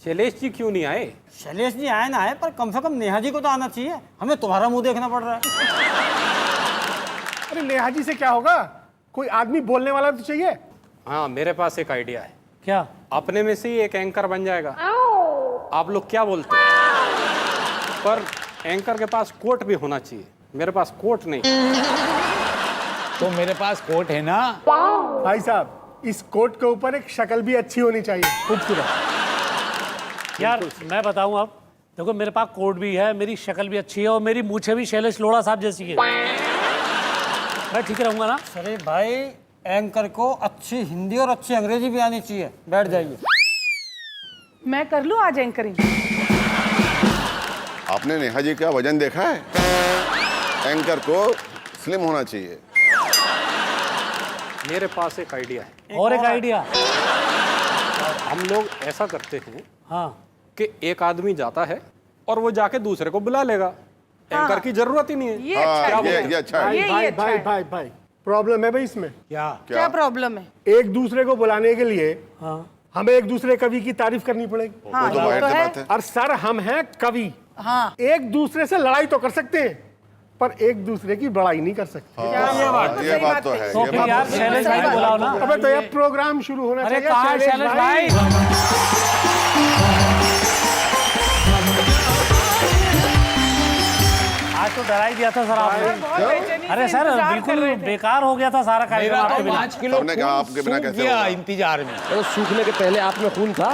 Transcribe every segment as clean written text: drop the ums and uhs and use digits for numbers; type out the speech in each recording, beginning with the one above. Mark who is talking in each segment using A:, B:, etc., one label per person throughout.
A: शैलेश जी क्यों नहीं आए?
B: शैलेश जी आए ना आए, पर कम से कम नेहा जी को तो आना चाहिए। हमें तुम्हारा मुंह देखना पड़ रहा है।
C: अरे नेहा जी से क्या होगा, कोई आदमी बोलने वाला तो चाहिए।
A: हाँ, मेरे पास एक आइडिया है।
B: क्या?
A: अपने में से ही एक एंकर बन जाएगा। आप लोग क्या बोलते हैं? पर एंकर के पास कोट भी होना चाहिए। मेरे पास कोट नहीं।
D: तो मेरे पास कोट है ना।
C: भाई साहब, इस कोट के ऊपर एक शक्ल भी अच्छी होनी चाहिए, खूबसूरत।
E: यार मैं बताऊं, अब देखो मेरे पास कोट भी है, मेरी शक्ल भी अच्छी है और मेरी मूछें भी शैलेश लोढ़ा साहब जैसी है। मैं ठीक रहूंगा ना?
B: अरे भाई, एंकर को अच्छी हिंदी और अच्छी अंग्रेजी भी आनी चाहिए। बैठ जाइए।
F: मैं कर लूं आज एंकरिंग।
G: आपने नेहा जी का वजन देखा है? एंकर को स्लिम होना चाहिए।
A: मेरे पास एक आइडिया है।
E: और एक आइडिया।
A: हम लोग ऐसा करते हैं
E: हाँ,
A: कि एक आदमी जाता है और वो जाके दूसरे को बुला लेगा। एंकर की जरूरत ही नहीं है।
F: ये अच्छा
G: हाँ,
F: है।
G: ये अच्छा है।
F: ये
C: भाई
F: अच्छा
C: भाई
F: है।
C: भाई भाई, प्रॉब्लम है भाई इसमें।
F: क्या प्रॉब्लम है?
C: एक दूसरे को बुलाने के लिए
E: हाँ,
C: हमें एक दूसरे कवि की तारीफ करनी पड़ेगी।
F: हाँ,
G: वो तो
F: ये
G: बाहर
F: तो
G: से
F: है।
G: बात है।
C: और सर, हम हैं कवि।
F: हाँ,
C: एक दूसरे से लड़ाई तो कर सकते हैं, पर एक दूसरे की बड़ाई नहीं कर सकते।
G: ये बात तो है।
E: तो
G: ये
E: फिर
G: बात
E: यार
G: तो है।
E: शैलेश भाई को बुलाओ ना।
C: अबे तो ये प्रोग्राम शुरू होना
E: अरे
C: चाहिए।
E: कहाँ है शैलेश भाई? आज तो डरा ही दिया था सर आपने।
F: बहुत बेचैनी से
E: अरे सर
F: इंतजार कर
E: बिल्कुल
F: रहे थे।
E: बेकार हो गया था सारा कार्यक्रम
D: मेरा
E: आपके
D: तो
E: बिना।
D: 5 किलो
G: सबने कहा
D: खून
G: आपके बिना
D: सूख
G: कैसे
D: गया
G: होगा?
D: इंतजार में।
H: तो सूखने के पहले आप में खून था।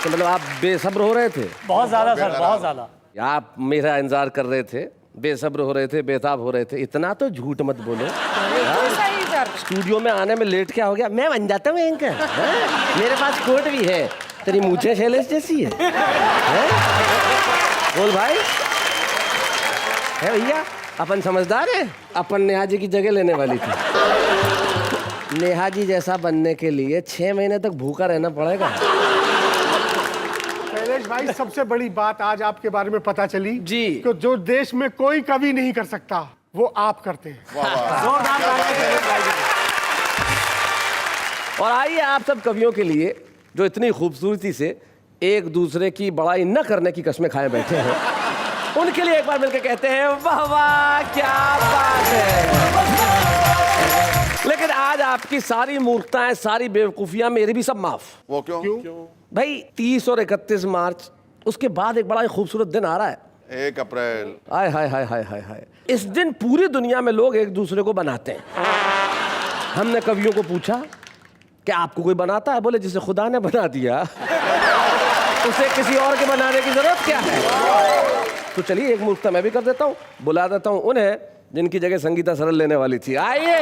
H: तो मतलब आप बेसब्र हो रहे थे?
E: बहुत ज्यादा सर, बहुत ज्यादा।
H: आप मेरा इंतजार कर रहे थे, बेसब्र हो रहे थे, बेताब हो रहे थे। इतना तो झूठ मत बोलो।
F: ऐसा ही सर।
H: स्टूडियो में आने में लेट क्या हो गया? मैं बन जाता हूँ एंकर। हाँ? मेरे पास कोट भी है। तेरी मूछें शैलेश जैसी है। बोल भाई। है भैया, अपन समझदार है। अपन नेहा जी की जगह लेने वाली थी। नेहा जी जैसा बनने के लिए 6 महीने तक भूखा रहना पड़ेगा।
C: शैलेश भाई, सबसे बड़ी बात आज आपके बारे में पता चली
H: जी।
C: कि जो देश में कोई कवि नहीं कर सकता, वो आप करते हैं।
H: और आइए आप सब कवियों के लिए, जो इतनी खूबसूरती से एक दूसरे की बड़ाई न करने की कस्में खाए बैठे हैं, उनके लिए एक बार मिलकर कहते हैं वाह वाह क्या बात है। लेकिन आज आपकी सारी मूर्खताएं, सारी बेवकूफियां मेरी भी सब माफ।
G: वो क्यों?
H: भाई 30 और 31 मार्च, उसके बाद एक बड़ा ही खूबसूरत दिन आ रहा है।
G: 1 अप्रैल।
H: हाय हाय हाय हाय हाय हाय। इस दिन पूरी दुनिया में लोग एक दूसरे को बनाते हैं। हमने कवियों को पूछा कि आपको कोई बनाता है? बोले जिसे खुदा ने बना दिया उसे किसी और के बनाने की जरूरत क्या है। तो चलिए एक मूर्खता मैं भी कर देता हूँ, बुला देता हूँ उन्हें जिनकी जगह संगीता सरल लेने वाली थी। आइए।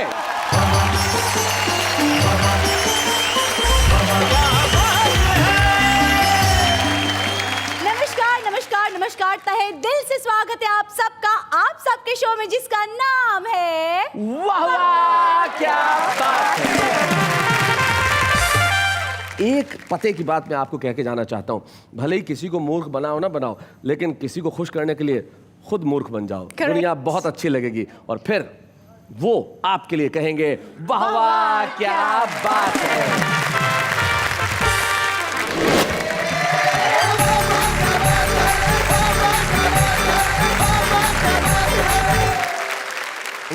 I: नमस्कार नमस्कार नमस्कार, तहे दिल से स्वागत है आप सबका, आप सबके शो में जिसका नाम है
H: वाह वाह क्या बात है। एक पते की बात मैं आपको कह के जाना चाहता हूँ। भले ही किसी को मूर्ख बनाओ ना बनाओ, लेकिन किसी को खुश करने के लिए खुद मूर्ख बन जाओ। दुनिया बहुत अच्छी लगेगी और फिर वो आपके लिए कहेंगे वाह वाह क्या बात है।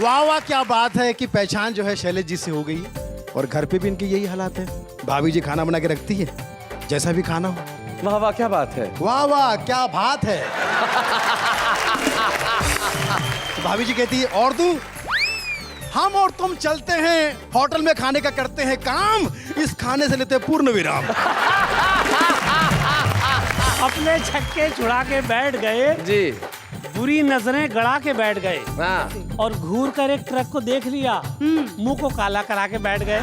J: वाह वाह क्या बात है कि पहचान जो है शैलेश जी से हो गई है और घर पे भी इनकी यही हालात है। भाभी जी खाना बना के रखती है, जैसा भी खाना हो।
H: वाह वाह क्या बात है।
J: वाह वाह क्या बात है। भाभी जी कहती है और तू, हम और तुम चलते हैं होटल में खाने का करते हैं काम, इस खाने से लेते हैं पूर्ण विराम।
E: अपने छक्के छुड़ा के बैठ गए
H: जी।
E: बुरी नजरें गड़ा के बैठ गए
H: हाँ।
E: और घूर कर एक ट्रक को देख लिया, मुंह को काला करा के बैठ गए।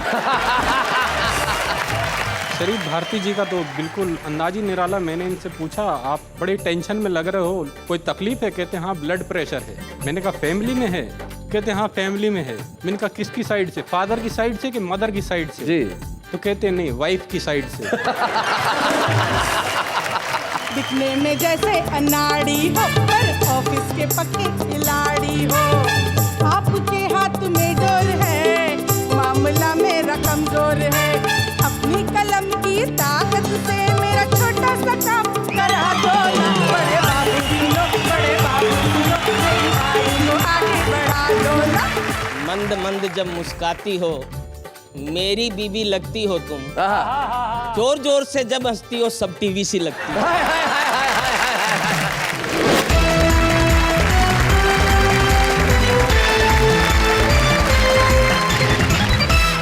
A: शरीफ भारती जी का तो बिल्कुल अंदाज ही निराला। मैंने इनसे पूछा आप बड़े टेंशन में लग रहे हो, कोई तकलीफ है? कहते हैं हाँ ब्लड प्रेशर है। मैंने कहा फैमिली में है? कहते हैं हाँ फैमिली में है। मैंने कहा किसकी साइड से, फादर की साइड से कि मदर की साइड से?
H: जी।
A: तो कहते हैं नहीं, वाइफ की साइड से।
F: दिखने में जैसे अनाड़ी हो पर ऑफिस के पक्के खिलाड़ी हो, आपके हाथ में डोर है, मामला मेरा कमजोर है, अपनी कलम की
K: मंद मंद जब मुस्काती हो, मेरी बीबी लगती हो तुम। जोर जोर से जब हंसती हो, सब टीवी सी लगती हो।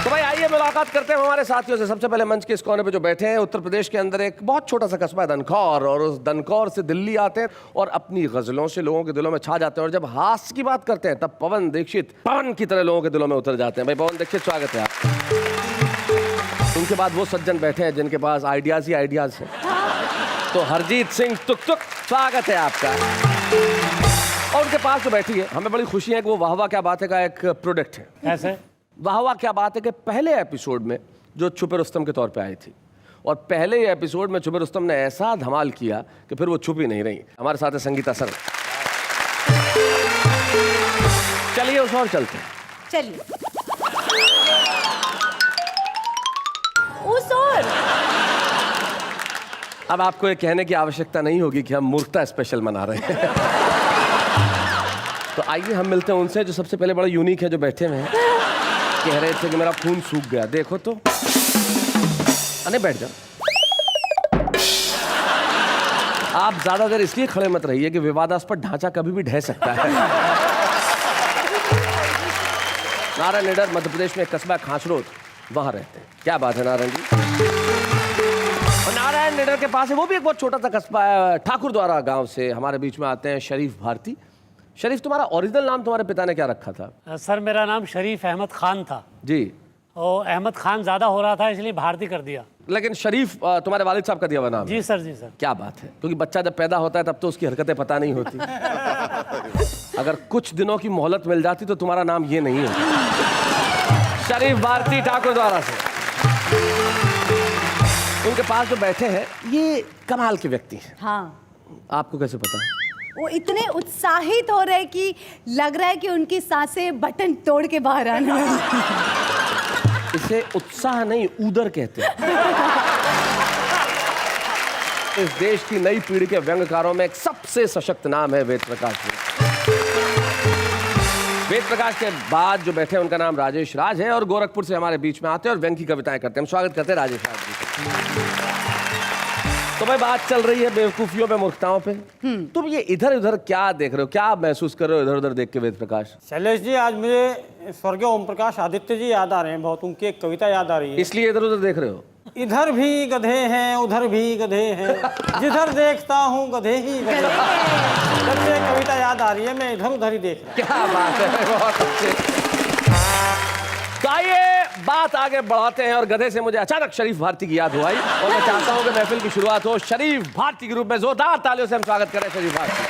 H: तो भाई आइए मुलाकात करते हैं हमारे साथियों से। सबसे पहले मंच के इस कोने पे जो बैठे हैं, उत्तर प्रदेश के अंदर एक बहुत छोटा सा कस्बा है दनकौर, और उस दनकौर से दिल्ली आते हैं और अपनी गजलों से लोगों के दिलों में छा जाते हैं। और जब हास्य की बात करते हैं तब पवन दीक्षित पवन की तरह लोगों के दिलों में उतर जाते हैं। भाई पवन दीक्षित, स्वागत है आप। उनके बाद वो सज्जन बैठे हैं जिनके पास आइडियाज ही आइडियाज हैं। तो हरजीत सिंह तुक तुक, स्वागत है आपका। और उनके पास जो बैठी है, हमें बड़ी खुशी है कि वो वाह वाह क्या बात है का एक प्रोडक्ट है।
E: ऐसे
H: वाह वाह क्या बात है कि पहले एपिसोड में जो छुपे रुस्तम के तौर पे आई थी, और पहले ही एपिसोड में छुपे रुस्तम ने ऐसा धमाल किया कि फिर वो छुप ही नहीं रही। हमारे साथ है संगीता सर। चलिए उस और चलते हैं।
I: चलिए उस और।
H: अब आपको ये कहने की आवश्यकता नहीं होगी कि हम मूर्खता स्पेशल मना रहे हैं। तो आइए हम मिलते हैं उनसे जो सबसे पहले बड़ा यूनिक है, जो बैठे हुए हैं। कह रहे थे कि मेरा खून सूख गया, देखो तो। अरे बैठ जाओ। आप ज्यादा देर इसलिए खड़े मत रहिए कि विवादास्पद ढांचा कभी भी ढह सकता है। नारायण निडर मध्य प्रदेश में कस्बा खासरोद, वहां रहते हैं। क्या बात है नारायण जी। और नारायण निडर के पास है, वो भी एक बहुत छोटा सा कस्बा है, ठाकुर द्वारा गांव से हमारे बीच में आते हैं शरीफ भारती। शरीफ, तुम्हारा ओरिजिनल नाम तुम्हारे पिता ने क्या रखा था?
E: सर मेरा नाम शरीफ अहमद खान था
H: जी।
E: और अहमद खान ज्यादा हो रहा था इसलिए भारती कर दिया।
H: लेकिन शरीफ तुम्हारे वालिद साहब का दिया हुआ नाम है?
E: जी सर, जी सर।
H: क्या बात है, क्योंकि बच्चा जब पैदा होता है तब तो उसकी हरकतें पता नहीं होती। अगर कुछ दिनों की मोहलत मिल जाती तो तुम्हारा नाम ये नहीं होता। शरीफ भारती ठाकुर द्वारा से। उनके पास जो बैठे हैं ये कमाल के व्यक्ति हैं।
I: हाँ,
H: आपको कैसे पता?
I: वो इतने उत्साहित हो रहे कि लग रहा है कि उनकी सांसें बटन तोड़ के बाहर आने वाली।
H: इसे उत्साह नहीं, ऊदर कहते हैं। इस देश की नई पीढ़ी के व्यंग्यकारों में एक सबसे सशक्त नाम है वेद प्रकाश जी। वेद प्रकाश के बाद जो बैठे हैं उनका नाम राजेश राज है, और गोरखपुर से हमारे बीच में आते हैं और व्यंग की कविताएं करते हैं। हम स्वागत करते हैं राजेश राज जी। तो भाई बात चल रही है बेवकूफियों पे, मूर्खताओं पे। तुम ये इधर उधर क्या देख रहे हो, क्या महसूस कर रहे हो इधर उधर देख के वेद प्रकाश?
B: शैलेश जी, आज मुझे स्वर्गीय ओम प्रकाश आदित्य जी याद आ रहे हैं बहुत। उनकी एक कविता याद आ रही है,
H: इसलिए इधर उधर देख रहे हो।
B: इधर भी गधे हैं, उधर भी गधे हैं, जिधर देखता हूँ गधे ही गधे। जब से कविता याद आ रही है, मैं इधर उधर ही देख रहा हूं।
H: क्या बात है, बहुत अच्छे। तो आइए बात आगे बढ़ाते हैं, और गधे से मुझे अचानक शरीफ भारती की याद हुई, और मैं चाहता हूं कि महफिल की शुरुआत हो शरीफ भारती के रूप में। जोरदार तालियों से हम स्वागत करें शरीफ भारती।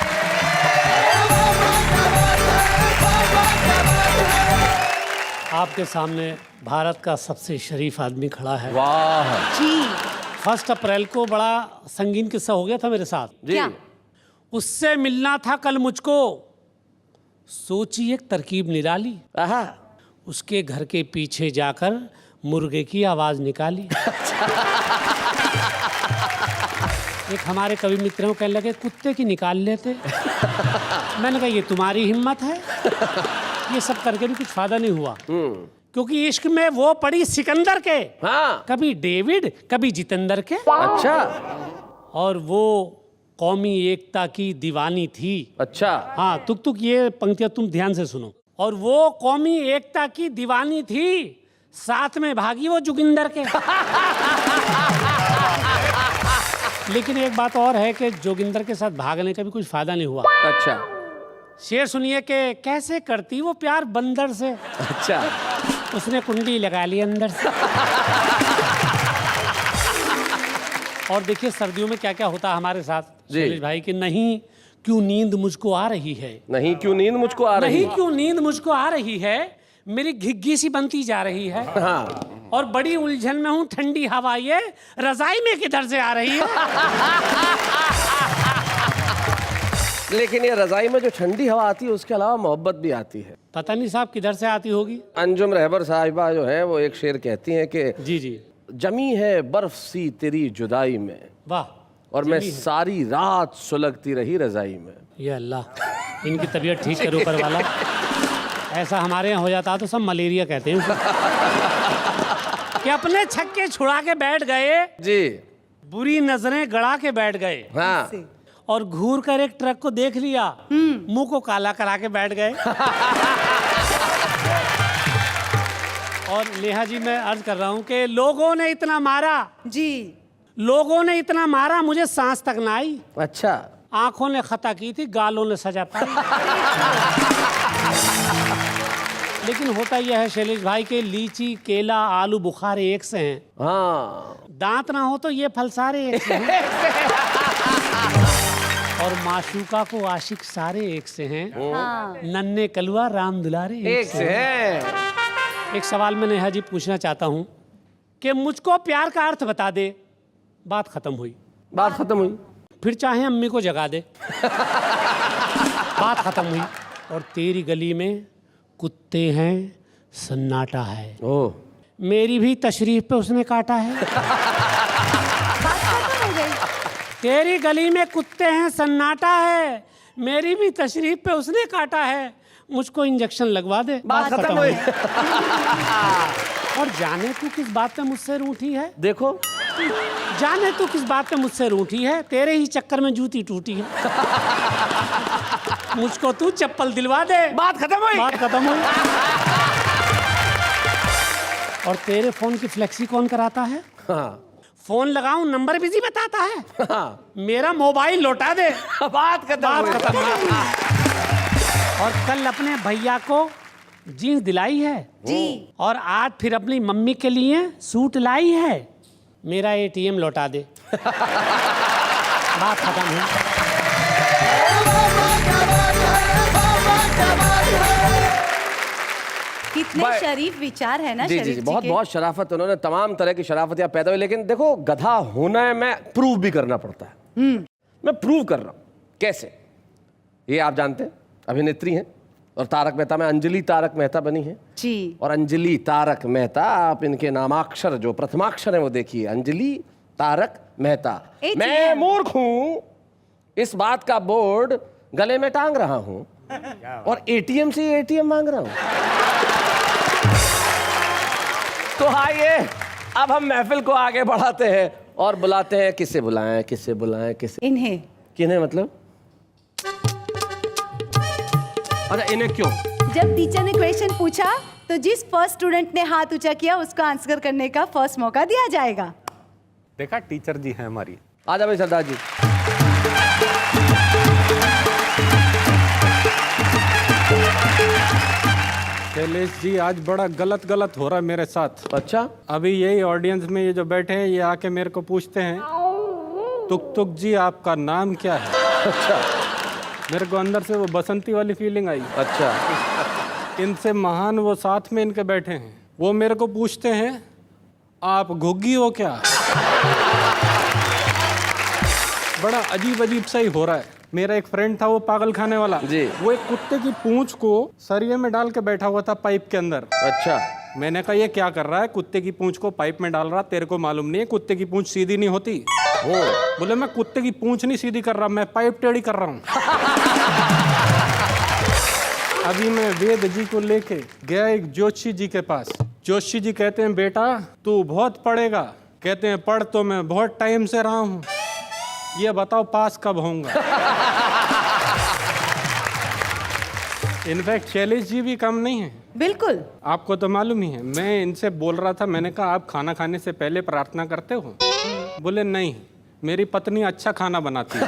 E: आपके सामने भारत का सबसे शरीफ आदमी खड़ा है।
H: वाह
I: जी।
E: 1 अप्रैल को बड़ा संगीन किस्सा हो गया था मेरे साथ।
H: जी।
I: क्या?
E: उससे मिलना था कल मुझको, सोची एक तरकीब निराली।
H: आहा।
E: उसके घर के पीछे जाकर मुर्गे की आवाज निकाली। एक हमारे कवि मित्र को कहने लगे कुत्ते की निकाल लेते। मैंने कहा ये तुम्हारी हिम्मत है? ये सब करके भी कुछ फायदा नहीं हुआ, क्योंकि इश्क में वो पड़ी सिकंदर के।
H: हाँ।
E: कभी डेविड कभी जितेंद्र के।
H: अच्छा।
E: और वो कौमी एकता की दीवानी थी।
H: अच्छा।
E: हाँ, तुक तुक ये पंक्तियां तुम ध्यान से सुनो। और वो कौमी एकता की दीवानी थी, साथ में भागी वो जोगिंदर के। लेकिन एक बात और है कि जोगिंदर के साथ भागने का भी कुछ फायदा नहीं हुआ।
H: अच्छा।
E: शेर सुनिए कि कैसे करती वो प्यार बंदर से।
H: अच्छा।
E: उसने कुंडी लगा ली अंदर से। और देखिए सर्दियों में क्या क्या होता है हमारे साथ शैलेश भाई कि नहीं क्यों नींद मुझको आ रही है,
H: नहीं क्यों नींद मुझको आ रही है,
E: नहीं क्यों नींद मुझको आ रही है, मेरी घिग्गी सी बनती जा रही है।
H: हाँ।
E: और बड़ी उलझन में हूँ, ठंडी हवा ये रजाई में किधर से आ रही है।
H: लेकिन ये रजाई में जो ठंडी हवा आती है उसके अलावा मोहब्बत भी आती है।
E: पता नहीं साहब किधर से आती होगी।
H: अंजुम रहबर साहिबा जो है वो एक शेर कहती हैं कि
E: जी जी,
H: जमी है बर्फ सी तेरी जुदाई में,
E: वाह,
H: और मैं सारी रात सुलगती रही रजाई में।
E: ये अल्लाह इनकी तबीयत ठीक करो ऊपर वाला। ऐसा हमारे यहाँ हो जाता तो सब मलेरिया कहते हैं उसे। कि अपने छक्के छुड़ा के बैठ गए,
H: जी
E: बुरी नजरें गड़ा के बैठ गए,
H: हाँ
E: और घूर कर एक ट्रक को देख लिया, मुंह को काला करा के बैठ गए। और नेहा जी, मैं अर्ज कर रहा हूं कि लोगों ने इतना मारा,
F: जी
E: लोगों ने इतना मारा, मुझे सांस तक ना आई।
H: अच्छा,
E: आंखों ने खता की थी, गालों ने सजा पाई। लेकिन होता यह है शैलेश भाई के लीची, केला, आलू बुखारे एक से हैं।
H: हाँ
E: दांत ना हो तो ये फल सारे एक से हैं। और माशूका को आशिक सारे एक से हैं। नन्हे कलवा राम दुलारे
H: एक से है।
E: एक सवाल मैं नेहा जी पूछना चाहता हूँ कि मुझको प्यार का अर्थ बता दे। बात खत्म हुई।
H: बात खत्म हुई।
E: फिर चाहे अम्मी को जगा दे। बात खत्म हुई। और तेरी गली में कुत्ते हैं, सन्नाटा है।
H: ओह,
E: मेरी भी तशरीफ पे उसने काटा है। तेरी गली में कुत्ते हैं, सन्नाटा है, मेरी भी तशरीफ पे उसने काटा है। मुझको इंजेक्शन लगवा दे।
H: बात खत्म हुई।
E: और जाने तू किस बात पे मुझसे रूठी है?
H: देखो,
E: जाने तू किस बात पे मुझसे रूठी है? तेरे ही चक्कर में जूती टूटी है। मुझको तू चप्पल दिलवा दे।
H: बात खत्म हुई।
E: बात खत्म हुई। और तेरे फोन की फ्लेक्सी कौन कराता है?
H: हाँ।
E: फोन लगाऊं नंबर बिजी बताता है।
H: हाँ।
E: मेरा मोबाइल लौटा दे।
H: बात खत्म हुई।
E: और कल अपने भैया को जीन्स दिलाई है
F: जी,
E: और आज फिर अपनी मम्मी के लिए सूट लाई है। मेरा एटीएम लौटा दे। बात खत्म हुई।
I: कितने शरीफ विचार है ना
H: जी जी
I: शरीफ
H: जी,
I: जी
H: बहुत
I: के।
H: बहुत शराफत। उन्होंने तमाम तरह की शराफत यहाँ पैदा हुई। लेकिन देखो, गधा होना है में प्रूव भी करना पड़ता है। मैं प्रूव कर रहा हूँ। कैसे? ये आप जानते हैं, अभिनेत्री हैं और तारक मेहता में अंजलि तारक मेहता बनी है
I: जी।
H: और अंजलि तारक मेहता, आप इनके नामाक्षर जो प्रथमाक्षर है वो देखिए, अंजलि तारक मेहता। मैं मूर्ख हूं, इस बात का बोर्ड गले में टांग रहा हूं और एटीएम से एटीएम मांग रहा हूं। तो आइए अब हम महफिल को आगे बढ़ाते हैं और बुलाते हैं। किसे बुलाएं, किसे बुलाएं, किसे?
I: इन्हें।
H: किन्हें मतलब? अच्छा, इन्हें क्यों?
I: जब टीचर ने क्वेश्चन पूछा तो जिस फर्स्ट स्टूडेंट ने हाथ ऊंचा किया उसको आंसर करने का फर्स्ट मौका दिया जाएगा।
A: देखा, टीचर जी हैं हमारी।
H: आ जाओ भाई सरदार जी।
A: शैलेश जी, आज बड़ा गलत हो रहा है मेरे साथ।
H: अच्छा,
A: अभी यही ऑडियंस में ये जो बैठे हैं, ये आके मेरे को पूछते हैं, तुक तुक जी आपका नाम क्या है?
H: अच्छा,
A: मेरे को अंदर से वो बसंती वाली फीलिंग आई।
H: अच्छा।
A: इनसे महान वो साथ में इनके बैठे हैं, वो मेरे को पूछते हैं आप घुग्गी हो क्या? बड़ा अजीब अजीब सा ही हो रहा है। मेरा एक फ्रेंड था, वो पागल खाने वाला
H: जी।
A: वो एक कुत्ते की पूंछ को सरिये में डाल के बैठा हुआ था पाइप के अंदर।
H: अच्छा,
A: मैंने कहा ये क्या कर रहा है? कुत्ते की पूंछ को पाइप में डाल रहा, तेरे को मालूम नहीं है कुत्ते की पूंछ सीधी नहीं होती? बोले मैं कुत्ते की पूंछ नहीं सीधी कर रहा, मैं पाइप टेढ़ी कर रहा हूँ। अभी मैं वेद जी को लेके गया एक जोशी जी के पास। जोशी जी कहते हैं बेटा तू बहुत पढ़ेगा। कहते हैं पढ़ तो मैं बहुत टाइम से रहा हूँ, ये बताओ पास कब होऊंगा? इनफैक्ट शैलेश जी भी कम नहीं है।
I: बिल्कुल,
A: आपको तो मालूम ही है। मैं इनसे बोल रहा था, मैंने कहा आप खाना खाने से पहले प्रार्थना करते हो? बोले नहीं, मेरी पत्नी अच्छा खाना बनाती है।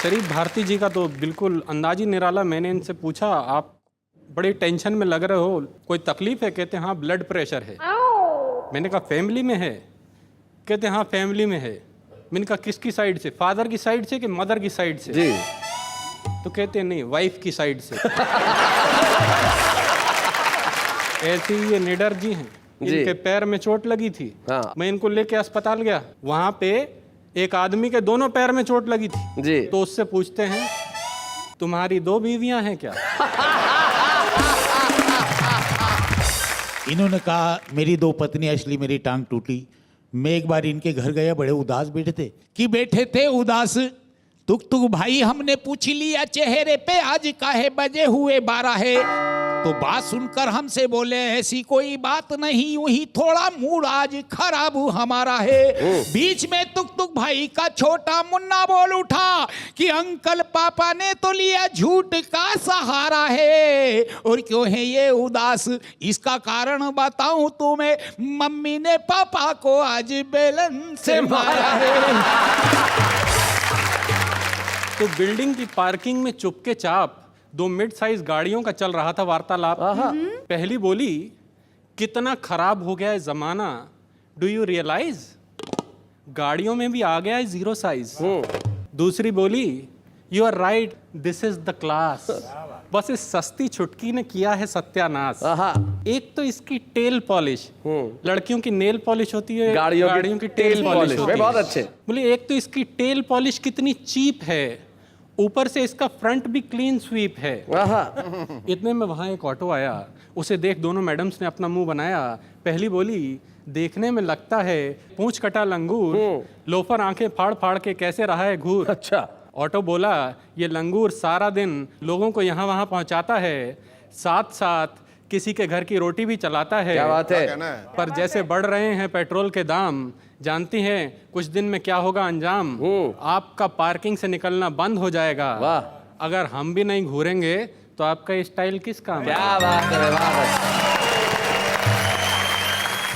A: शरीफ भारती जी का तो बिल्कुल अंदाज ही निराला। मैंने इनसे पूछा आप बड़ी टेंशन में लग रहे हो, कोई तकलीफ है? कहते हैं हाँ ब्लड प्रेशर है। मैंने कहा फैमिली में है? कहते हैं हाँ फैमिली में है। मैंने कहा किसकी साइड से, फादर की साइड से कि मदर की साइड से?
H: जी।
A: तो कहते हैं नहीं, वाइफ की साइड से। ऐसे ही ये निडर जी हैं, इनके पैर में चोट लगी थी।
H: हाँ।
A: मैं इनको लेके अस्पताल गया, वहां पे एक आदमी के दोनों पैर में चोट लगी थी
H: जी।
A: तो उससे पूछते हैं तुम्हारी 2 बीवियां हैं क्या?
D: इन्होंने कहा मेरी 2 पत्नी, असली मेरी टांग टूटी। मैं एक बार इनके घर गया, बड़े उदास बैठे थे कि बैठे थे उदास, तुक भाई हमने पूछ लिया चेहरे पे आज काहे बजे हुए 12 है, तो बात सुनकर हमसे बोले ऐसी कोई बात नहीं, यूं ही थोड़ा मूड आज खराब हमारा है। बीच में तुक भाई का छोटा मुन्ना बोल उठा कि अंकल पापा ने तो लिया झूठ का सहारा है, और क्यों है ये उदास इसका कारण बताऊं तुम्हें, मम्मी ने पापा को आज बेलन से मारा है।
A: तो बिल्डिंग की पार्किंग में चुपके चाप 2 मिड साइज गाड़ियों का चल रहा था वार्तालाप। पहली बोली, कितना खराब हो गया है जमाना, डू यू रियलाइज, गाड़ियों में भी आ गया है 0 साइज। दूसरी बोली, you are right, this is the class, बस इस सस्ती छुटकी ने किया है सत्यानाश। एक तो इसकी टेल पॉलिश, लड़कियों की नेल पॉलिश होती है, गाड़ियों की टेल पॉलिश होती है।
H: बहुत अच्छे।
A: बोले एक तो इसकी टेल पॉलिश कितनी चीप है, ऊपर से इसका फ्रंट भी क्लीन स्वीप है। इतने में वहां एक ऑटो आया, उसे देख दोनों मैडम्स ने अपना मुंह बनाया। पहली बोली, देखने में लगता है पूंछ कटा लंगूर, लोफर आंखें फाड़ फाड़ के कैसे रहा है घूर।
H: अच्छा।
A: ऑटो बोला, ये लंगूर सारा दिन लोगों को यहाँ वहाँ पहुँचाता है, साथ साथ किसी के घर की रोटी भी चलाता है।
H: क्या बात है।
A: पर जैसे बढ़ रहे हैं पेट्रोल के दाम, जानती हैं कुछ दिन में क्या होगा अंजाम, आपका पार्किंग से निकलना बंद हो जाएगा। अगर हम भी नहीं घूरेंगे तो आपका ये स्टाइल किस काम है।
H: क्या बात है, वाह।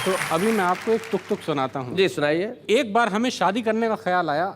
A: तो अभी मैं आपको एक तुक सुनाता हूँ।
H: जी सुनाइए।
A: एक बार हमें शादी करने का ख्याल आया,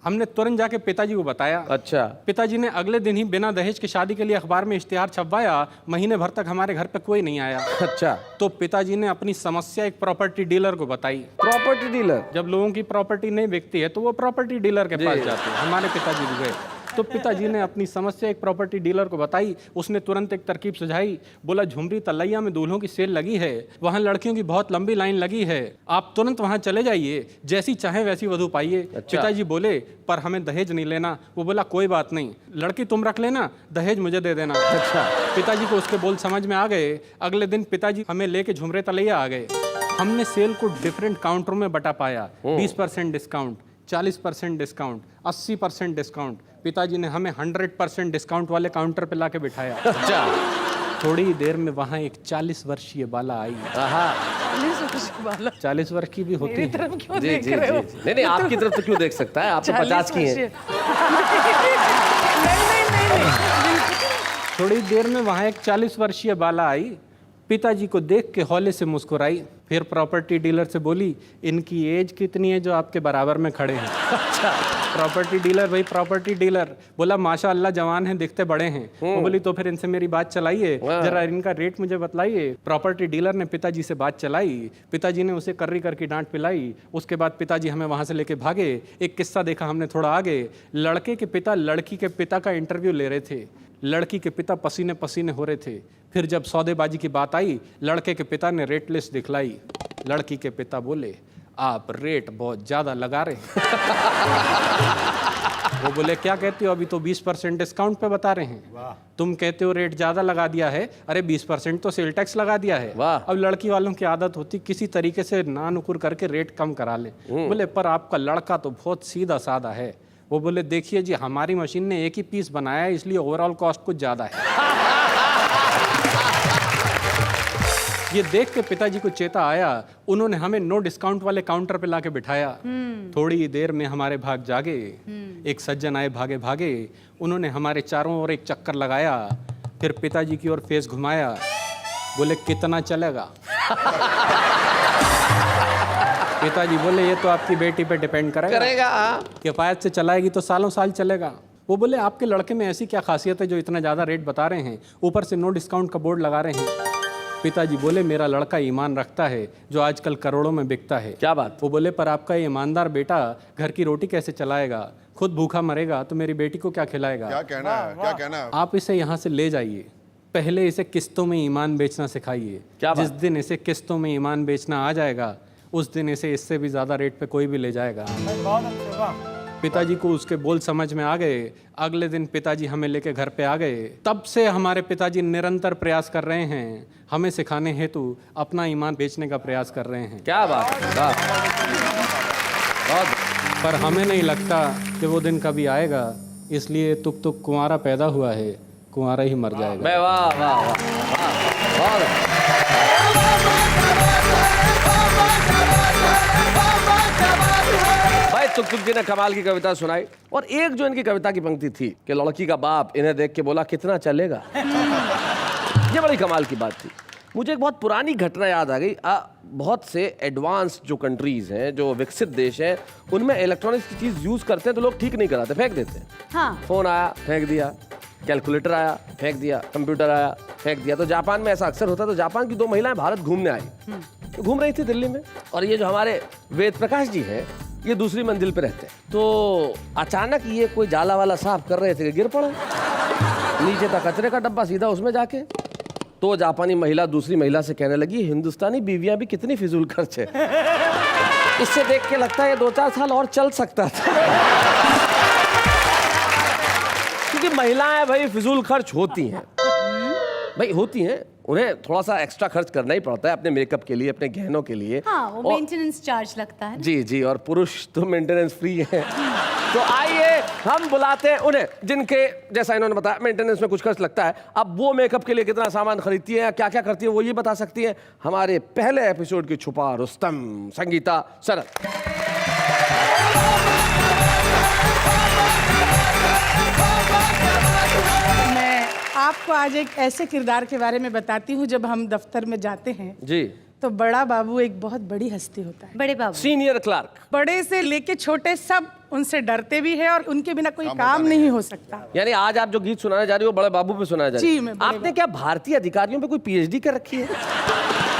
A: हमने तुरंत जाके पिताजी को बताया।
H: अच्छा।
A: पिताजी ने अगले दिन ही बिना दहेज की शादी के लिए अखबार में इश्तिहार छपवाया, महीने भर तक हमारे घर पे कोई नहीं आया।
H: अच्छा।
A: तो पिताजी ने अपनी समस्या एक प्रॉपर्टी डीलर को बताई।
H: Property dealer?
A: जब लोगों की प्रॉपर्टी नहीं बिकती है तो वो प्रॉपर्टी डीलर के पास जाते हैं। हमारे पिताजी भी गए, तो पिताजी ने अपनी समस्या एक प्रॉपर्टी डीलर को बताई। उसने तुरंत एक तरकीब सुझाई, बोला झुमरी तलैया में दूल्हों की सेल लगी है, वहाँ लड़कियों की बहुत लंबी लाइन लगी है, आप तुरंत वहाँ चले जाइए, जैसी चाहे वैसी वधू पाइए।
H: अच्छा।
A: पिताजी बोले, पर हमें दहेज नहीं लेना। वो बोला, कोई बात नहीं, लड़की तुम रख लेना, दहेज मुझे दे देना।
H: अच्छा।
A: पिताजी को उसके बोल समझ में आ गए। अगले दिन पिताजी हमें लेके झुमरे तलैया आ गए। हमने सेल को डिफरेंट काउंटरों में बटा पाया, 20% डिस्काउंट, 40% डिस्काउंट, 80% डिस्काउंट। पिताजी ने हमें 100% डिस्काउंट वाले काउंटर पे लाके बिठाया।
H: अच्छा।
A: थोड़ी देर में वहाँ एक 40 वर्षीय बाला आई। 40 वर्ष की भी होती है।
H: जी जी जी। नहीं, आपकी तरफ तो क्यों देख सकता है, आप तो 50 की हैं।
A: थोड़ी देर में वहाँ एक 40 वर्षीय बाला आई, पिताजी को देख के हौले से मुस्कुराई, फिर प्रॉपर्टी डीलर से बोली, इनकी एज कितनी है जो आपके बराबर में खड़े हैं। अच्छा। प्रॉपर्टी डीलर, भाई प्रॉपर्टी डीलर बोला, माशाअल्लाह जवान हैं, दिखते बड़े हैं। वो बोली, तो फिर इनसे मेरी बात चलाइए, जरा इनका रेट मुझे बतलाइए। प्रॉपर्टी डीलर ने पिताजी से बात चलाई, पिताजी ने उसे कर्री करके डांट पिलाई। उसके बाद पिताजी हमें वहाँ से लेके भागे। एक किस्सा देखा हमने थोड़ा आगे, लड़के के पिता लड़की के पिता का इंटरव्यू ले रहे थे, लड़की के पिता पसीने पसीने हो रहे थे। फिर जब सौदेबाजी की बात आई, लड़के के पिता ने रेट लिस्ट दिखलाई। लड़की के पिता बोले, आप रेट बहुत ज्यादा लगा रहे हैं। वो बोले, क्या कहते हो, अभी तो 20% डिस्काउंट पे बता रहे हैं, तुम कहते हो रेट ज्यादा लगा दिया है, अरे 20% तो सेल टैक्स लगा दिया है। अब लड़की वालों की आदत होती किसी तरीके से ना नुकुर करके रेट कम करा ले। बोले, पर आपका लड़का तो बहुत सीधा साधा है। वो बोले, देखिए जी, हमारी मशीन ने एक ही पीस बनाया है, इसलिए ओवरऑल कॉस्ट कुछ ज्यादा है। ये देख के पिताजी को चेता आया, उन्होंने हमें नो डिस्काउंट वाले काउंटर पे लाके बिठाया। थोड़ी देर में हमारे भाग जागे, एक सज्जन आए भागे भागे, उन्होंने हमारे चारों ओर एक चक्कर लगाया, फिर पिताजी की ओर फेस घुमाया, बोले, कितना चलेगा। पिताजी बोले, ये तो आपकी बेटी पे डिपेंड करेगा, किफायत से चलाएगी तो सालों साल चलेगा। वो बोले, आपके लड़के में ऐसी क्या खासियत है जो इतना ज़्यादा रेट बता रहे हैं, ऊपर से नो डिस्काउंट का बोर्ड लगा रहे हैं। पिताजी बोले, मेरा लड़का ईमान रखता है जो आजकल करोड़ों में बिकता है।
H: क्या बात।
A: वो बोले, पर आपका ईमानदार बेटा घर की रोटी कैसे चलाएगा, खुद भूखा मरेगा तो मेरी बेटी को क्या खिलाएगा।
G: क्या कहना है, क्या कहना है।
A: आप इसे यहाँ से ले जाइए, पहले इसे किस्तों में ईमान बेचना सिखाइए। जिस दिन इसे किस्तों में ईमान बेचना आ जाएगा, उस दिन इसे इससे भी ज्यादा रेट पे कोई भी ले जाएगा। पिताजी को उसके बोल समझ में आ गए। अगले दिन पिताजी हमें लेके घर पे आ गए। तब से हमारे पिताजी निरंतर प्रयास कर रहे हैं, हमें सिखाने हेतु अपना ईमान बेचने का प्रयास कर रहे हैं।
H: क्या बात है, बहुत
A: पर हमें नहीं लगता कि वो दिन कभी आएगा, इसलिए तुक तुक कुंवारा पैदा हुआ है, कुंवारा ही मर जाएगा।
H: वाह वाह वाह वाह। भाई तुक तुक जी ने कमाल की कविता सुनाई, और एक जो इनकी कविता की पंक्ति थी कि लड़की का बाप इन्हें देख के बोला कितना चलेगा, ये बड़ी कमाल की बात थी। मुझे एक बहुत पुरानी घटना याद आ गई। बहुत से एडवांस जो कंट्रीज हैं, जो विकसित देश हैं, उनमें इलेक्ट्रॉनिक्स की चीज यूज करते हैं तो लोग ठीक नहीं कराते, फेंक देते हैं।
I: हाँ।
H: फोन आया फेंक दिया, कैलकुलेटर आया फेंक दिया, कंप्यूटर आया फेंक दिया। तो जापान में ऐसा अक्सर होता है। तो जापान की 2 महिलाएं भारत घूमने आई, तो घूम रही थी दिल्ली में, और ये जो हमारे वेद प्रकाश जी हैं, ये दूसरी मंजिल पे रहते हैं। तो अचानक ये कोई जाला वाला साफ कर रहे थे कि गिर पड़े, नीचे था कचरे का डब्बा, सीधा उसमें जाके। तो जापानी महिला दूसरी महिला से कहने लगी, हिंदुस्तानी बीवियां भी कितनी फिजूल खर्च है, इससे देख के लगता है 2-4 साल और चल सकता था। क्योंकि महिलाएं भाई फिजूल खर्च होती हैं, भाई होती हैं, उन्हें थोड़ा सा एक्स्ट्रा खर्च करना ही पड़ता है अपने मेकअप के लिए, अपने गहनों के लिए।
I: हाँ, वो मेंटेनेंस चार्ज लगता है।
H: जी जी, और पुरुष तो मेंटेनेंस फ्री है। तो आइए हम बुलाते हैं उन्हें जिनके, जैसा इन्होंने बताया, मेंटेनेंस में कुछ खर्च लगता है। अब वो मेकअप के लिए कितना सामान खरीदती है, क्या क्या करती है, वो ये बता सकती है। हमारे पहले एपिसोड की छुपा रुस्तम, संगीता शरद।
F: आपको आज एक ऐसे किरदार के बारे में बताती हूँ। जब हम दफ्तर में जाते हैं
H: जी,
F: तो बड़ा बाबू एक बहुत बड़ी हस्ती होता है।
I: बड़े बाबू,
H: सीनियर क्लर्क,
F: बड़े से लेके छोटे सब उनसे डरते भी हैं, और उनके बिना कोई काम नहीं हो सकता।
H: यानी आज आप जो गीत सुनाने जा रही हो बड़े बाबू पे सुनाया जा रही
F: जी, मैं
H: है।
F: बड़े
H: आपने क्या भारतीय अधिकारियों पे कोई पीएचडी कर रखी है?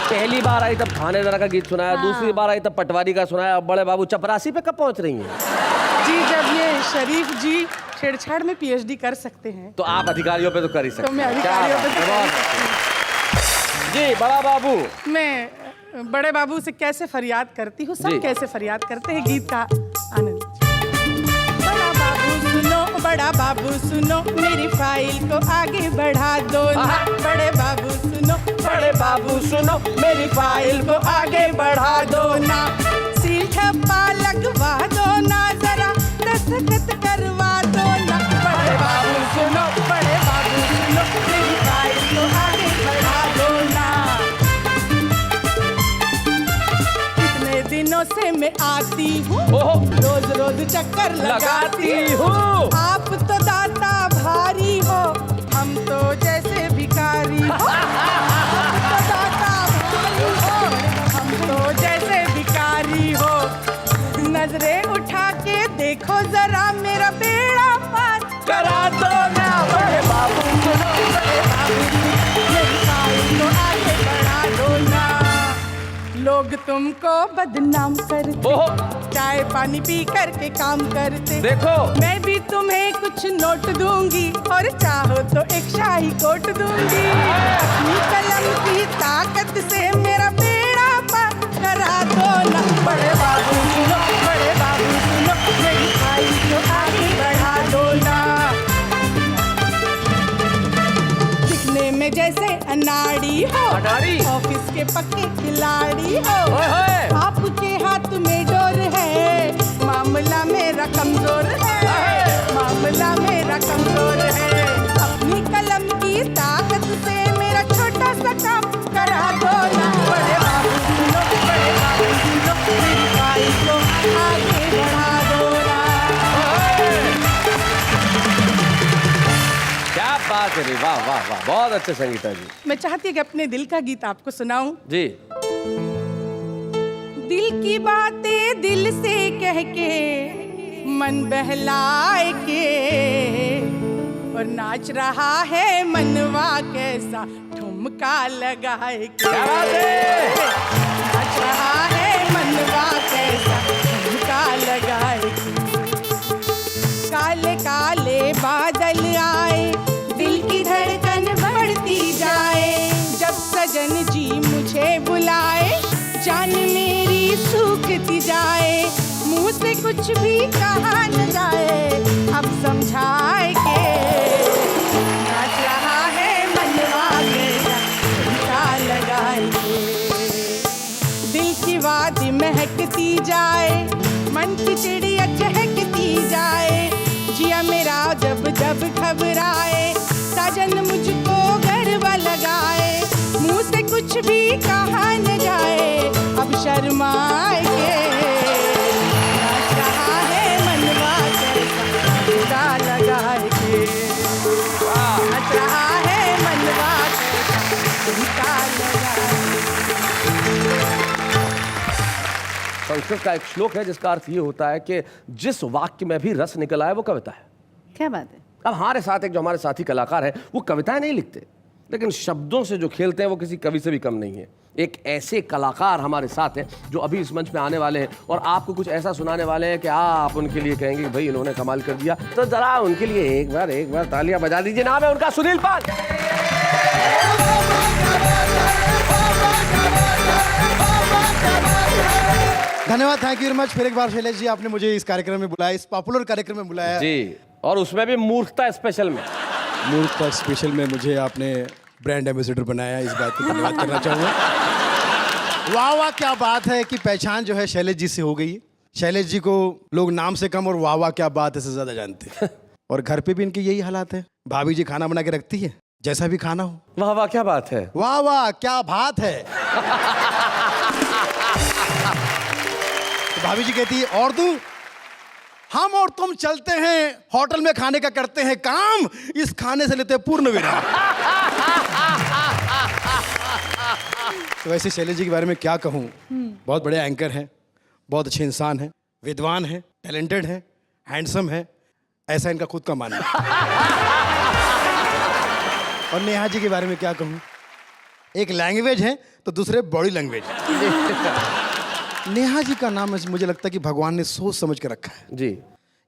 H: पहली बार आई तब थानेदार का गीत सुनाया, दूसरी बार आई तब पटवारी का सुनाया, अब बड़े बाबू चपरासी पे कब पहुंच रही हैं?
F: जी, जब ये शरीफ जी छेड़छाड़ में पीएचडी कर सकते हैं,
H: तो आप अधिकारियों पे तो कर ही सकते
F: तो मैं
H: हैं।
F: अधिकारियों पे
H: क्या
F: तो
H: बात
F: कर
H: है।
F: सकती
H: जी, बड़ा बाबू।
F: हूँ। मैं बड़े बाबू से कैसे फरियाद करती हूँ,
H: जी।
F: सब कैसे फरियाद करते हैं, गीत का आनंद। बड़ा बाबू सुनो, बड़ा बाबू सुनो, मेरी फाइल को आगे बढ़ा दो ना। बड़े बाबू सुनो, बड़े बाबू सुनो, मेरी फाइल को आगे बढ़ा दो ना। सील ठप्पा लगवा दो ना, जरा दस्तखत करवा दो ना। बड़े बाबू सुनो, बड़े बाबू सुनो, मेरी फाइल को आगे बढ़ा दो ना। कितने दिनों से मैं आती हूँ, रोज रोज चक्कर लगाती हूँ। आप तो दाता भारी हो, हम तो जैसे भिखारी हो। आप तो दाता भारी हो, हम तो जैसे भिखारी हो। नजरें उठा के देखो जरा, मेरा बेड़ा पार करा दो ना। बड़े बाबू सुनो, बड़े बाबू सुनो, मेरी फाइल को आगे बढ़ा दो ना। लोग तुमको बदनाम करते, चाय पानी पी करके काम करते।
H: देखो,
F: मैं भी तुम्हें कुछ नोट दूंगी, और चाहो तो एक शाही कोट दूंगी। अपनी कलम की ताकत से मेरा बेड़ा पार करा दो ना। बड़े बाबू सुनो, बड़े बाबू सुनो, मेरी फाइल को आगे बढ़ा दो ना। दिखने में जैसे अनाड़ी हो, ऑफिस के पक्के खिलाड़ी हो। आपके हाथ में डोर है, मामला मेरा कमजोर है, मामला मेरा कमजोर है। अपनी कलम की ताकत से मेरा छोटा सा काम करा दो ना। बड़े बाबू सुनो, बड़े बाबू सुनो, मेरी फाइल को आगे बढ़ा दो ना।
H: क्या बात है, वाह वाह वाह, बहुत अच्छे संगीता जी।
F: मैं चाहती हूँ कि अपने दिल का गीत आपको सुनाऊं।
H: जी।
F: दिल की बातें दिल से कह के, मन बहलाए के, और नाच रहा है मनवा कैसा ठुमका लगाए के। नाच रहा है मनवा कैसा ठुमका लगाए के। काले काले बादल आए, दिल की धड़कन बढ़ती जाए। जब सजन जी मुझे बुलाए, जान मेरी सूखती जाए। मुंह से कुछ भी कहा न जाए, अब समझाए के। नाच रहा है मनवा कैसा ठुमका लगाए के। दिल की वादी महकती जाए, मन की चिड़िया भी कहा न जाए अब शर्माए के, नाच रहा है मनवा कैसा ठुमका लगाए के, नाच रहा है मनवा कैसा ठुमका लगाए।
H: संस्कृत का एक श्लोक है जिसका अर्थ ये होता है कि जिस वाक्य में भी रस निकल आए वो कविता है।
I: क्या बात है।
H: अब हमारे साथ एक जो हमारे साथी कलाकार हैं वो कविताएं नहीं लिखते, लेकिन शब्दों से जो खेलते हैं वो किसी कवि से भी कम नहीं है। एक ऐसे कलाकार हमारे साथ हैं जो अभी इस मंच पे आने वाले हैं और आपको कुछ ऐसा सुनाने वाले हैं कि आप उनके लिए कहेंगे कि भाई इन्होंने कमाल कर दिया। तो जरा उनके लिए एक बार तालियां बजा दीजिए। नाम है उनका सुनील पाल।
J: धन्यवाद, थैंक यू वेरी मच। फिर एक बार शैलेश जी, आपने मुझे इस कार्यक्रम में बुलाया, इस पॉपुलर कार्यक्रम में बुलाया
H: जी, और उसमें भी मूर्खता स्पेशल में।
J: मूर्खता स्पेशल में मुझे आपने ब्रांड एम्बेसडर बनाया, इस बात का धन्यवाद करना चाहूँगा। वाह वाह, क्या बात है कि पहचान जो है शैलेश जी से हो गई है। शैलेश जी को लोग नाम से कम और वाह वाह क्या बात है से ज़्यादा जानते हैं। और घर पे भी इनके यही हालात है। भाभी जी खाना बना के रखती है, जैसा भी खाना हो।
H: वाह वाह क्या बात है,
J: वाह वाह क्या बात है। तो भाभी जी कहती है और तू, हम और तुम चलते हैं होटल में खाने का करते हैं काम, इस खाने से लेते हैं पूर्ण विराम। तो वैसे शैलेश जी के बारे में क्या कहूँ, बहुत बड़े एंकर हैं, बहुत अच्छे इंसान हैं, विद्वान हैं, टैलेंटेड हैं, हैंडसम हैं, ऐसा इनका खुद का मानना है। और नेहा जी के बारे में क्या कहूँ, एक लैंग्वेज है तो दूसरे बॉडी लैंग्वेज। नेहा जी का नाम मुझे लगता है कि भगवान ने सोच समझ के रखा है
H: जी।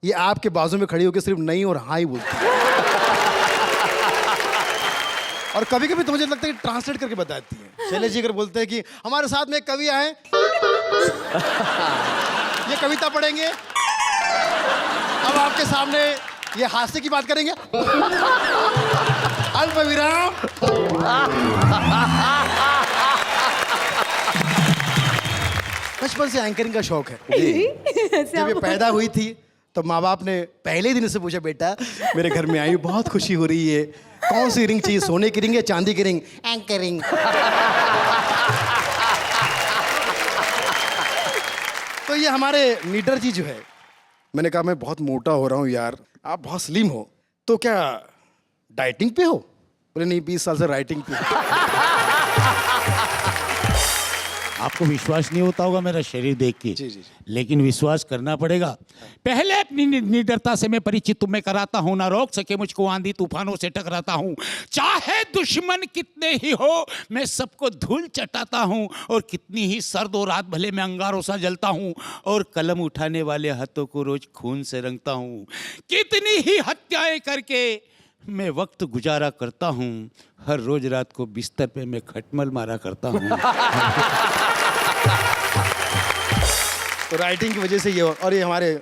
J: ये आपके बाजू में खड़ी होकर सिर्फ नहीं और हाँ ही बोलती है। और कभी कभी तो मुझे लगता है कि ट्रांसलेट करके बताती है। शैलेश जी अगर बोलते हैं कि हमारे साथ में एक कवि आए, ये कविता पढ़ेंगे, अब आपके सामने ये हास्य की बात करेंगे, अल्प विराम। बचपन से एंकरिंग का शौक है। जब ये पैदा हुई थी तो माँ बाप ने पहले दिन से पूछा, बेटा मेरे घर में आई, बहुत खुशी हो रही है, कौन सी रिंग चाहिए, सोने की रिंग या चांदी की रिंग? एंकरिंग। तो ये हमारे लीडर जी जो है, मैंने कहा मैं बहुत मोटा हो रहा हूँ यार, आप बहुत स्लिम हो, तो क्या डाइटिंग पे हो? बोले नहीं, 20 साल से राइटिंग पे।
D: आपको विश्वास नहीं होता होगा मेरा शरीर देख के,
J: जी, जी।
D: लेकिन विश्वास करना पड़ेगा। पहले अपनी निडरता से मैं परिचित तुम्हें कराता हूँ, ना रोक सके मुझको आंधी तूफानों से टकराता हूँ। चाहे दुश्मन कितने ही हो मैं सबको धूल चटाता हूँ, और कितनी ही सर्द और रात भले मैं अंगारों सा जलता हूँ, और कलम उठाने वाले हाथों को रोज खून से रंगता हूँ। कितनी ही हत्याएं करके मैं वक्त गुजारा करता हूँ, हर रोज रात को बिस्तर पे मैं खटमल मारा करता हूँ।
J: तो राइटिंग की वजह से ये, और ये हमारे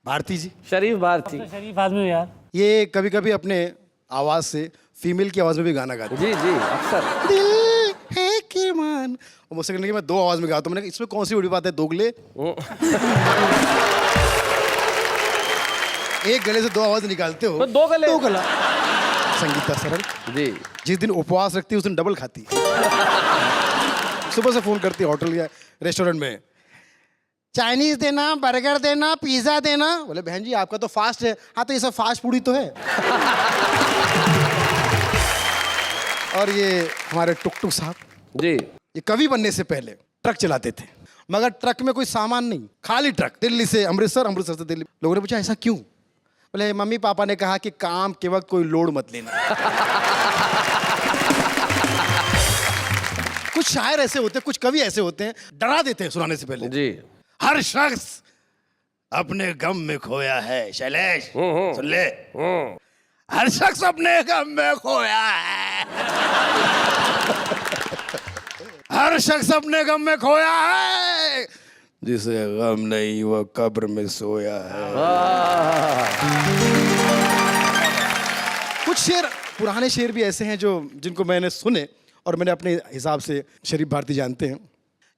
J: भारती जी,
H: शरीफ भारती,
E: शरीफ आदमी यार,
J: ये कभी कभी अपने आवाज से फीमेल की आवाज में भी गाना गाते
H: जी जी, अक्सर।
J: दिल है कि मान, और मुझसे कहने कि मैं 2 आवाज में गाता हूँ। मैंने कहा इसमें कौन सी बड़ी बात है, दोगले। एक गले से 2 आवाज निकालते हो
H: तो 2 गले।
J: 2 गला। संगीता सरल
H: जी,
J: जिस दिन उपवास रखती है उस दिन डबल खाती है। सुबह से फोन करती है होटल या रेस्टोरेंट में, चाइनीज देना, बर्गर देना, पिज्जा देना। बोले बहन जी आपका तो फास्ट है। हाँ तो ये सब फास्ट फूड ही तो है। और ये हमारे टुक टुक साहब
H: जी,
J: ये कवि बनने से पहले ट्रक चलाते थे, मगर ट्रक में कोई सामान नहीं, खाली ट्रक। दिल्ली से अमृतसर, अमृतसर से दिल्ली। लोगों ने पूछा ऐसा क्यों? बोले मम्मी पापा ने कहा कि काम के वक्त कोई लोड मत लेना। कुछ शायर ऐसे होते हैं, कुछ कवि ऐसे होते हैं, डरा देते हैं सुनाने से पहले।
H: जी।
J: हर शख्स अपने गम में खोया है। शैलेश सुन ले, हर शख्स अपने गम में खोया है। हर शख्स अपने गम में खोया है, जिसे गम नहीं वो कब्र में सोया है। कुछ शेर, पुराने शेर भी ऐसे हैं जो जिनको मैंने सुने और मैंने अपने हिसाब से, शरीफ भारती जानते हैं,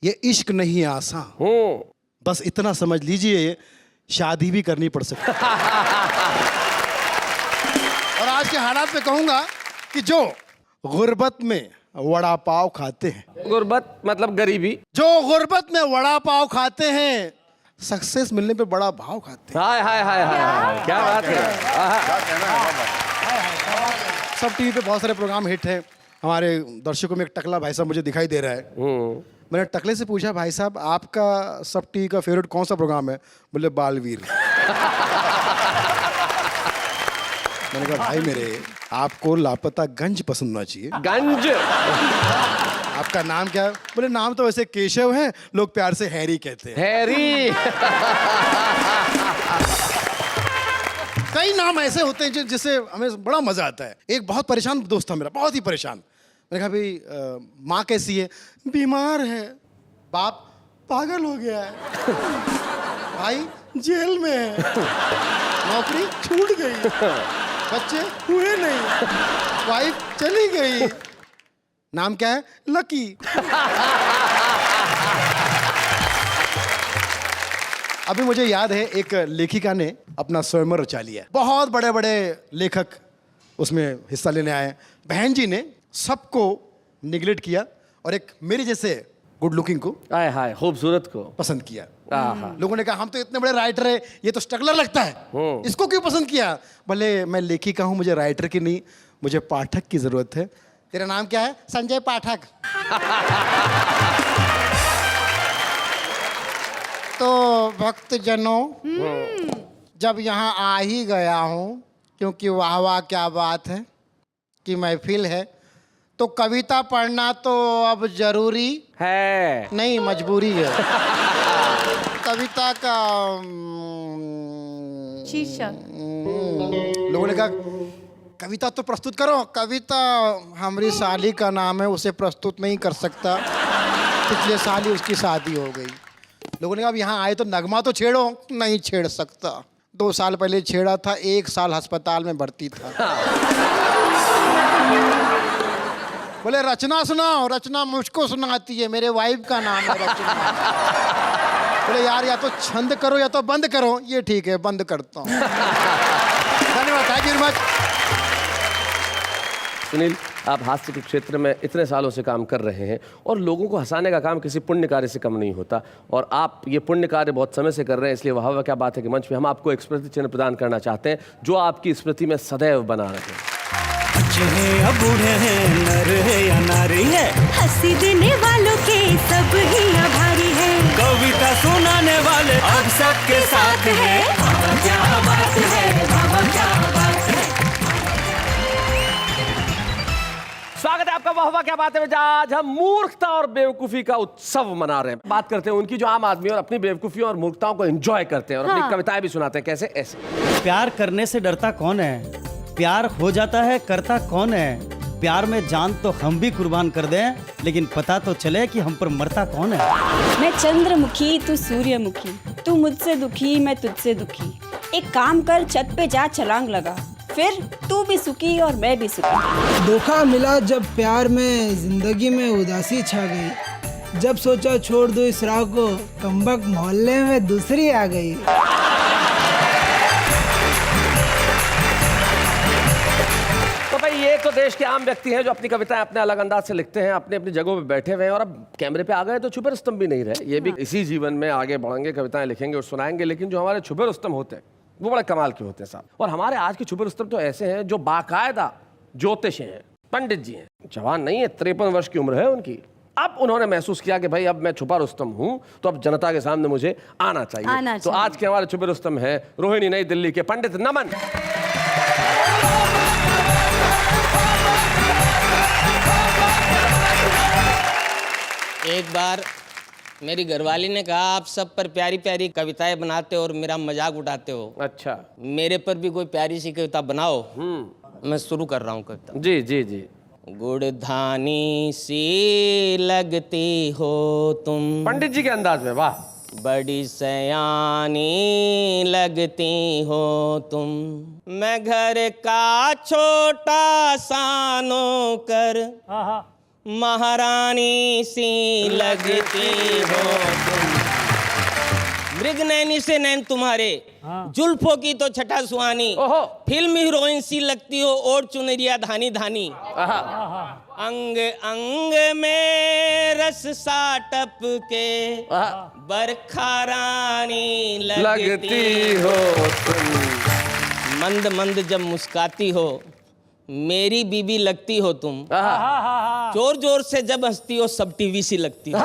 J: ये इश्क नहीं आसान, बस इतना समझ लीजिए शादी भी करनी पड़ सकती है। और आज के हालात में कहूंगा कि जो गुर्बत में वड़ा पाव खाते हैं।
H: गुर्बत मतलब गरीबी।
J: जो गुर्बत में वड़ा पाव खाते हैं, सक्सेस मिलने पे बड़ा भाव खाते हैं।
H: हाय हाय हाय हाय, क्या बात है।
J: सब टीवी पे बहुत सारे प्रोग्राम हिट हैं। हमारे दर्शकों में एक टकला भाई साहब मुझे दिखाई दे रहा है। मैंने टकले से पूछा, भाई साहब आपका सब टीवी का फेवरेट कौन सा प्रोग्राम है? बोले बालवीर। मैंने कहा भाई मेरे, आपको लापता गंज पसंद होना चाहिए।
H: गंज?
J: आपका नाम क्या है? बोले नाम तो वैसे केशव है, लोग प्यार से हैरी कहते हैं।
H: हैरी?
J: कई नाम ऐसे होते हैं जिससे हमें बड़ा मजा आता है। एक बहुत परेशान दोस्त था मेरा, बहुत ही परेशान। मैंने कहा भाई माँ कैसी है? बीमार है। बाप पागल हो गया है। भाई जेल में है। नौकरी छूट गई। बच्चे हुए नहीं। वाइफ चली गई। नाम क्या है? लकी। अभी मुझे याद है एक लेखिका ने अपना स्वयंवर रचा लिया। बहुत बड़े बड़े लेखक उसमें हिस्सा लेने आए। बहन जी ने सबको निगलेक्ट किया और एक मेरे जैसे गुड लुकिंग को,
H: हाय हाय, खूबसूरत को
J: पसंद किया। लोगों ने कहा हम तो इतने बड़े राइटर है, ये तो स्ट्रगलर लगता है, इसको क्यों पसंद किया? भले मैं लेखिका हूं, मुझे राइटर की नहीं, मुझे पाठक की जरूरत है। तेरा नाम क्या है? संजय पाठक। तो भक्तजनों, जब यहाँ आ ही गया हूँ, क्योंकि वाह वाह क्या बात है कि महफिल है, तो कविता पढ़ना तो अब जरूरी
H: है
J: नहीं, मजबूरी है। कविता का
I: शीर्षक
J: लोगों ने कहा कविता तो प्रस्तुत करो। कविता हमारी साली का नाम है, उसे प्रस्तुत नहीं कर सकता। पिछले साल ही उसकी शादी हो गई। लोगों ने कहा अब यहाँ आए तो नगमा तो छेड़ो। नहीं छेड़ सकता। 2 साल पहले छेड़ा था, 1 साल अस्पताल में भर्ती था। बोले रचना सुनाओ। रचना मुझको सुनाती है, मेरे वाइफ का नाम है रचना। बोले यार या तो छंद करो या तो बंद करो। ये ठीक है, बंद करता हूँ। धन्यवाद, thank you very much.
H: Sunil, आप हास्य के क्षेत्र में इतने सालों से काम कर रहे हैं और लोगों को हंसाने का काम किसी पुण्य कार्य से कम नहीं होता, और आप ये पुण्य कार्य बहुत समय से कर रहे हैं। इसलिए वाह वाह क्या बात है कि मंच पे हम आपको एक स्मृति चिन्ह प्रदान करना चाहते हैं जो आपकी स्मृति में सदैव बना रहे।
L: बच्चे हैं या बूढ़े हैं, नर है या नारी है,
M: हंसी देने वालों के सब ही आभारी है।
L: कविता सुनाने वाले अब सबके साथ है।
M: क्या बात है, बाबा क्या बात है।
H: स्वागत है आपका वाह वाह क्या बात है में। आज हम मूर्खता और बेवकूफी का उत्सव मना रहे हैं। बात करते हैं उनकी जो आम आदमी और अपनी बेवकूफी और मूर्खताओं को एंजॉय करते हैं और अपनी कविताएं भी सुनाते हैं। कैसे? ऐसे।
L: प्यार करने से डरता कौन है, प्यार हो जाता है करता कौन है। प्यार में जान तो हम भी कुर्बान कर दें, लेकिन पता तो चले कि हम पर मरता कौन है।
N: मैं चंद्रमुखी तू सूर्यमुखी, तू मुझसे दुखी मैं तुझसे दुखी। एक काम कर, छत पे जा छलांग लगा, फिर तू भी सुखी और मैं भी सुखी।
O: धोखा मिला जब प्यार में, जिंदगी में उदासी छा गई। जब सोचा छोड़ दो इस राह को, कमबख्त मोहल्ले में दूसरी आ गई।
H: तो भाई ये तो देश के आम व्यक्ति हैं जो अपनी कविताएं अपने अलग अंदाज से लिखते हैं, अपनी अपनी जगहों पे बैठे हुए हैं, और अब कैमरे पे आ गए तो छुपे रुस्तम भी नहीं रहे। ये भी इसी जीवन में आगे बढ़ेंगे, कविताएं लिखेंगे और सुनाएंगे। लेकिन जो हमारे छुपे रुस्तम होते हैं वो बड़ा कमाल के होते हैं साहब। और हमारे आज के छुपे रुस्तम तो ऐसे हैं जो बाकायदा ज्योतिष हैं, पंडित जी हैं। जवान नहीं है, 53 वर्ष की उम्र है उनकी। अब उन्होंने महसूस किया कि भाई अब मैं छुपा रुस्तम हूं, तो अब जनता के सामने मुझे आना चाहिए। तो आज के हमारे छुपे रुस्तम है रोहिणी, नई दिल्ली के पंडित नमन।
K: एक बार मेरी घरवाली ने कहा आप सब पर प्यारी प्यारी कविताएं बनाते हो और मेरा मजाक उड़ाते हो।
H: अच्छा,
K: मेरे पर भी कोई प्यारी सी कविता बनाओ। मैं शुरू कर रहा हूँ कविता।
H: जी जी जी।
K: गुड़धानी सी लगती हो तुम,
H: पंडित जी के अंदाज में, वाह।
K: बड़ी सयानी लगती हो तुम, मैं घर का छोटा सा नौकर, महारानी सी लगती हो तुम। मृग नैनी से नैन तुम्हारे, जुल्फों की तो छठा सुहानी, फिल्म हीरोइन सी लगती हो और चुनरिया धानी धानी, अंग अंग में रस सा टप के बरखा रानी लगती हो तुम, मंद मंद जब मुस्काती हो मेरी बीबी लगती हो तुम, जोर जोर से जब हंसती हो सब टीवी सी लगती हो,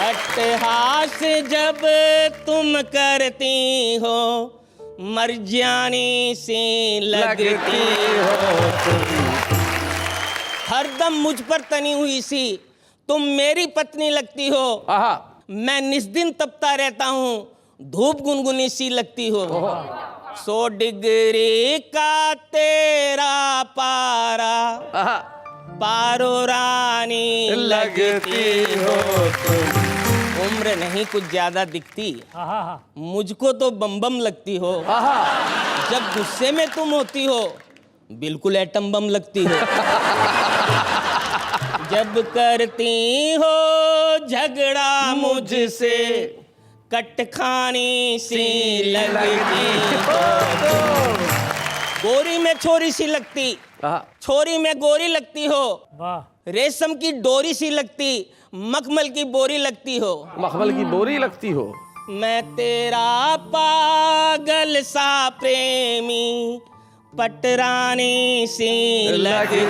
K: अट्टहास जब तुम करती हो मर्जानी सी लगती हो तुम, हरदम मुझ पर तनी हुई सी तुम मेरी पत्नी लगती हो, मैं निस्दिन तपता रहता हूँ धूप गुनगुनी सी लगती हो, 100 डिग्री का तेरा पारा पारो रानी लगती हो तुम, उम्र नहीं कुछ ज्यादा दिखती मुझको तो बम बम लगती हो, जब गुस्से में तुम होती हो बिल्कुल एटम बम लगती हो, जब करती हो झगड़ा मुझसे कट खानी सी लगती हो, गोरी में छोरी सी लगती, छोरी में गोरी लगती हो, रेशम की डोरी सी लगती, मखमल की बोरी लगती हो,
H: मखमल की बोरी लगती हो,
K: मैं तेरा पागल सा प्रेमी पटरानी सी लगती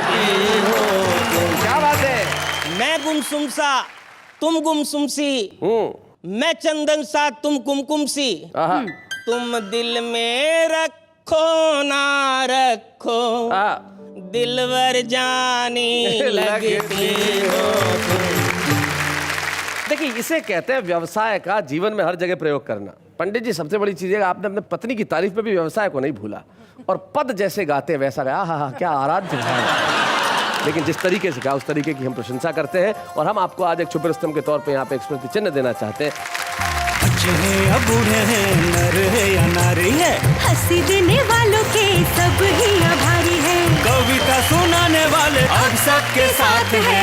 K: हो,
H: क्या बात है,
K: मैं गुमसुम सा तुम गुमसुम सी, मैं चंदन सा तुम कुमकुम सी, तुम दिल में रखो ना रखो दिलवर जानी लगती हो तुम।
H: देखिए इसे कहते हैं व्यवसाय का जीवन में हर जगह प्रयोग करना। पंडित जी सबसे बड़ी चीज है आपने अपने पत्नी की तारीफ में भी व्यवसाय को नहीं भूला, और पद जैसे गाते हैं वैसा गाया, हाँ क्या आराध्य है, लेकिन जिस तरीके से कहा उस तरीके की हम प्रशंसा करते हैं, और हम आपको आज एक छुपे रुस्तम के तौर पे यहाँ पे एक स्मृति चिन्ह देना चाहते हैं।
M: बच्चे हैं या बूढ़े हैं, नर है या नारी है, हंसी देने वालों के सब ही आभारी है, कविता सुनाने वाले अब सबके साथ है,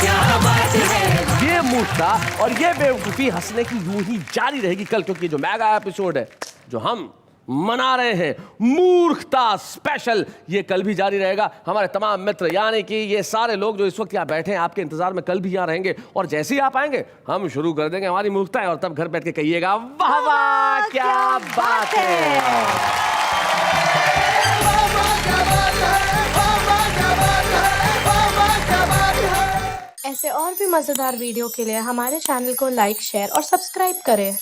M: क्या बात है।
H: ये मूर्खता और ये बेवकूफी हंसने की यूं ही जारी रहेगी कल, क्योंकि जो मेगा एपिसोड है जो हम मना रहे हैं मूर्खता स्पेशल, ये कल भी जारी रहेगा। हमारे तमाम मित्र यानी कि ये सारे लोग जो इस वक्त यहाँ बैठे हैं आपके इंतजार में कल भी यहाँ रहेंगे, और जैसे ही आप आएंगे हम शुरू कर देंगे हमारी मूर्खताएं, और तब घर बैठ के कहिएगा वाह वाह क्या बात है।
P: ऐसे और भी मजेदार वीडियो के लिए हमारे चैनल को लाइक, शेयर और सब्सक्राइब करें।